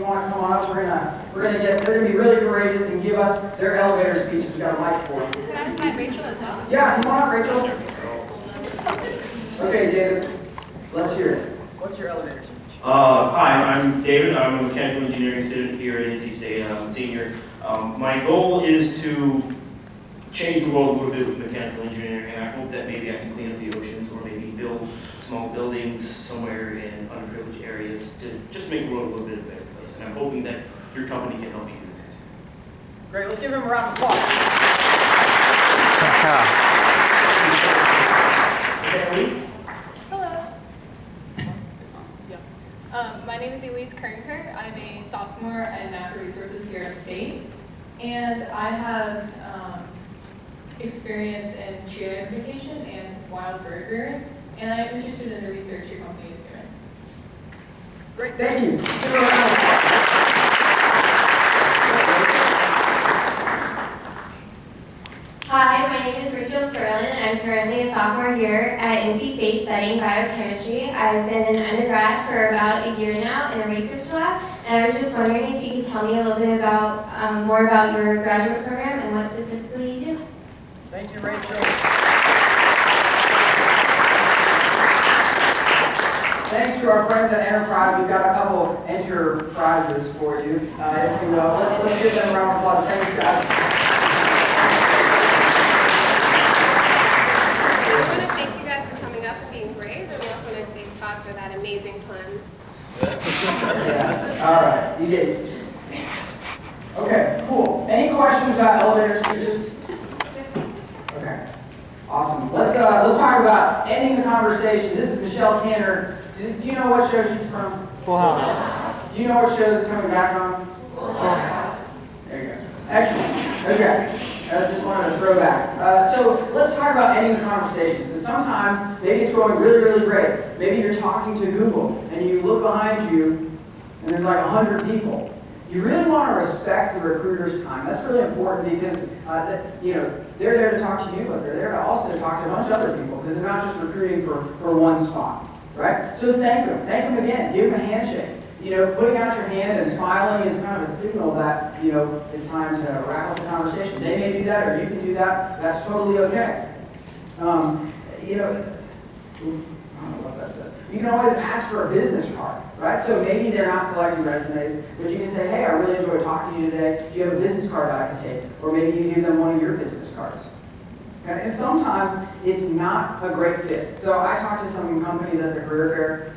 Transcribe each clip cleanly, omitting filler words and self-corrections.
want to come on up, they're gonna be really courageous and give us their elevator speeches. We got a mic for them. Can I invite Rachel as well? Yeah, come on up, Rachel. Okay, David, let's hear it. What's your elevator speech? Hi, I'm David. I'm a mechanical engineering student here at NC State. I'm a senior. My goal is to change the world a little bit with mechanical engineering, and I hope that maybe I can clean up the oceans or maybe build small buildings somewhere in underprivileged areas to just make the world a little bit of a better place. And I'm hoping that your company can help me do that. Great, let's give him a round of applause. Okay, Elise? Hello. Yes. My name is Elise Kernker. I'm a sophomore in natural resources here at State. And I have experience in tree identification and wild bird rearing. And I'm interested in the research your company is doing. Great, thank you. Let's give him a round of applause. Hi, my name is Rachel Sterling. I'm currently a sophomore here at NC State studying biochemistry. I've been an undergrad for about a year now in a research lab, and I was just wondering if you could tell me a little bit about more about your graduate program and what specifically you do. Thank you, Rachel. Thanks to our friends at Enterprise, we've got a couple enterprises for you, if you will. Let's give them a round of applause. Thanks, guys. We want to thank you guys for coming up and being brave, and we also want to thank Todd for that amazing pun. Yeah, all right, you did. Okay, cool. Any questions about elevator speeches? Okay, awesome. Let's talk about ending the conversation. This is Michelle Tanner. Do you know what show she's from? Full House. Do you know what show is coming back on? Full House. There you go. Excellent. Okay. I just wanted to throw back. So let's talk about ending the conversation. So sometimes maybe it's going really, really great. Maybe you're talking to Google and you look behind you and there's like 100 people. You really want to respect the recruiter's time. That's really important because they're there to talk to you, but they're there to also talk to a bunch of other people because they're not just recruiting for one spot, right? So thank them. Thank them again. Give them a handshake. Putting out your hand and smiling is kind of a signal that, it's time to wrap up the conversation. They may do that or you can do that. That's totally okay. I don't know what that says. You can always ask for a business card, right? So maybe they're not collecting resumes, but you can say, hey, I really enjoyed talking to you today. Do you have a business card that I can take? Or maybe you give them one of your business cards. Okay? And sometimes it's not a great fit. So I talked to some companies at the career fair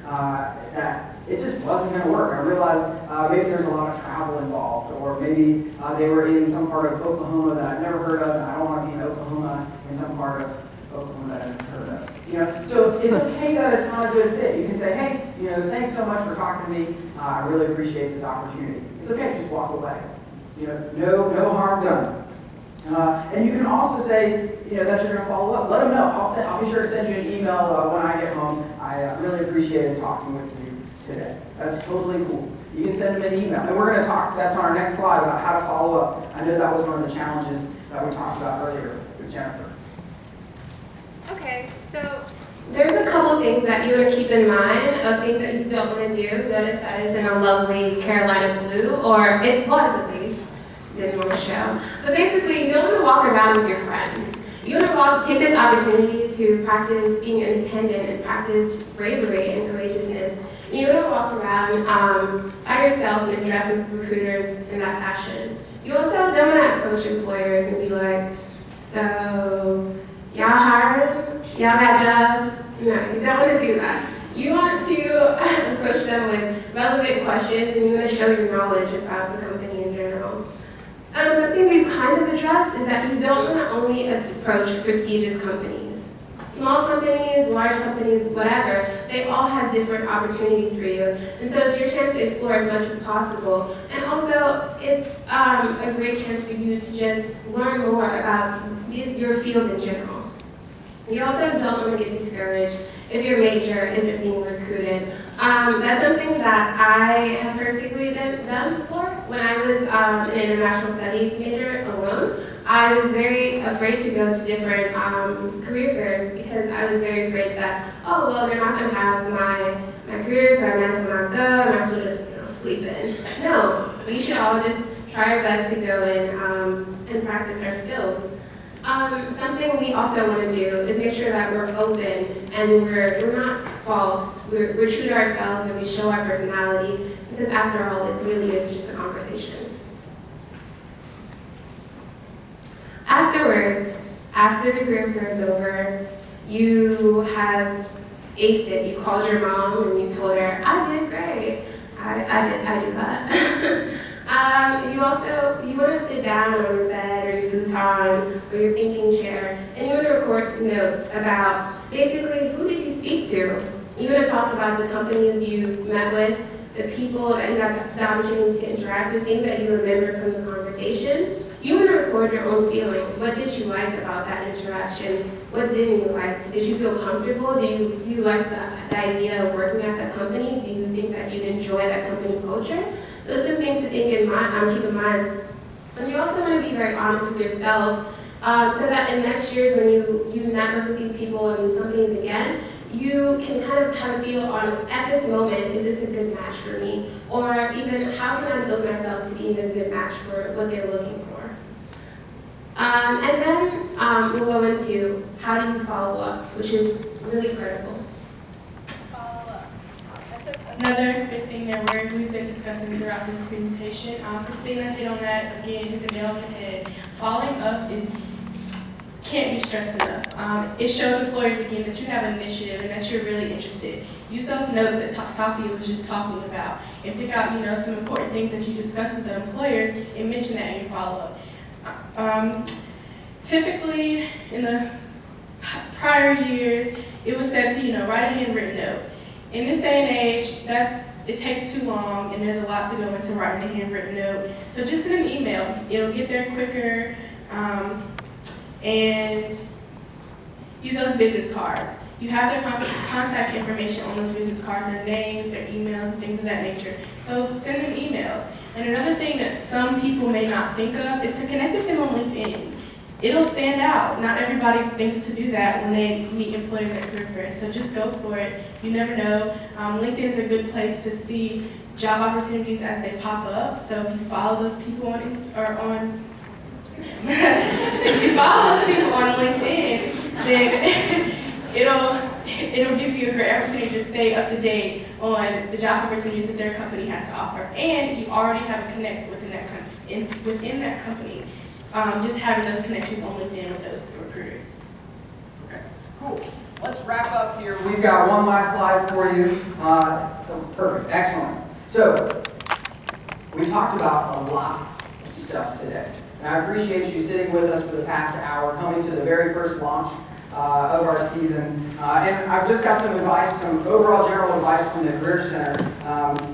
that it just wasn't going to work. I realized maybe there's a lot of travel involved, or maybe they were in some part of Oklahoma that I've never heard of, and I don't want to be in Oklahoma in some part of Oklahoma that I've never heard of. So it's okay that it's not a good fit. You can say, hey, thanks so much for talking to me. I really appreciate this opportunity. It's okay, just walk away. No harm done. And you can also say, that you're going to follow up. Let them know. I'll be sure to send you an email when I get home. I really appreciated talking with you today. That's totally cool. You can send them an email. And we're going to talk, that's on our next slide, about how to follow up. I know that was one of the challenges that we talked about earlier with Jennifer. Okay, so There's a couple things that you want to keep in mind of things that you don't want to do. Notice that it's in a lovely Carolina blue, or it was at least. Didn't want to show. But basically, you don't want to walk around with your friends. You want to take this opportunity to practice being independent and practice bravery and courageousness. You want to walk around by yourself and address recruiters in that fashion. You also don't want to approach employers and be like, so, y'all hired? Y'all got jobs? No, you don't want to do that. You want to approach them with relevant questions, and you want to show your knowledge about the company in general. Something we've kind of addressed is that you don't want to only approach prestigious companies. Small companies, large companies, whatever, they all have different opportunities for you. And so it's your chance to explore as much as possible. And also, it's a great chance for you to just learn more about your field in general. You also don't want to get discouraged if your major isn't being recruited. That's something that I have personally done before. When I was an international studies major alone, I was very afraid to go to different career fairs because I was very afraid that, they're not going to have my career, so I might as well not go. I might as well just sleeping. No, we should all just try our best to go in and practice our skills. Something we also want to do is make sure that we're open and we're not false. We're true to ourselves and we show our personality, because after all, it really is just a conversation. Afterwards, after the career fair is over, you have aced it. You called your mom and you told her, I did great. I do that. You want to sit down on your bed or your futon or your thinking chair, and you want to record notes about basically who did you speak to. You're going to talk about the companies you met with, the people that you got the opportunity to interact with, things that you remember from the conversation. You want to record your own feelings. What did you like about that interaction? What didn't you like? Did you feel comfortable? Do you like the idea of working at that company? Do you think that you'd enjoy that company culture? Those are things to keep in mind. And you also want to be very honest with yourself, so that in next years when you network with these people and these companies again, you can kind of have a feel on, at this moment, is this a good match for me? Or even, how can I build myself to being a good match for what they're looking for? And then we'll go into how do you follow up, which is really critical. Another big thing that we've been discussing throughout this presentation, Christina hit on that again, hit the nail on the head. Following up can't be stressed enough. It shows employers again that you have an initiative and that you're really interested. Use those notes that Sophia was just talking about and pick out some important things that you discuss with the employers and mention that in your follow-up. Typically, in the prior years, it was said to write a handwritten note. In this day and age, it takes too long, and there's a lot to go into writing a handwritten note. So just send an email. It'll get there quicker, and use those business cards. You have their contact information on those business cards, their names, their emails, and things of that nature. So send them emails. And another thing that some people may not think of is to connect with them on LinkedIn. It'll stand out. Not everybody thinks to do that when they meet employers at career fairs, so just go for it. You never know. LinkedIn is a good place to see job opportunities as they pop up. So if you follow those people on if you follow those people on LinkedIn, then it'll give you a great opportunity to stay up to date on the job opportunities that their company has to offer, and you already have a connect within that company. Just having those connections on LinkedIn with those recruiters. Okay, cool. Let's wrap up here. We've got one last slide for you. Perfect, excellent. So, we talked about a lot of stuff today. And I appreciate you sitting with us for the past hour, coming to the very first launch of our season. And I've just got some advice, some overall general advice from the Career Center.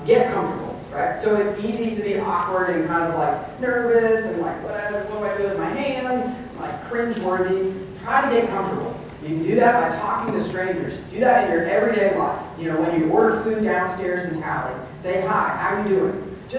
Get comfortable. Right? So it's easy to be awkward and kind of like nervous and like, what do I do with my hands? Like cringe-worthy. Try to get comfortable. You can do that by talking to strangers. Do that in your everyday life. When you order food downstairs in Tally, say hi, how are you doing?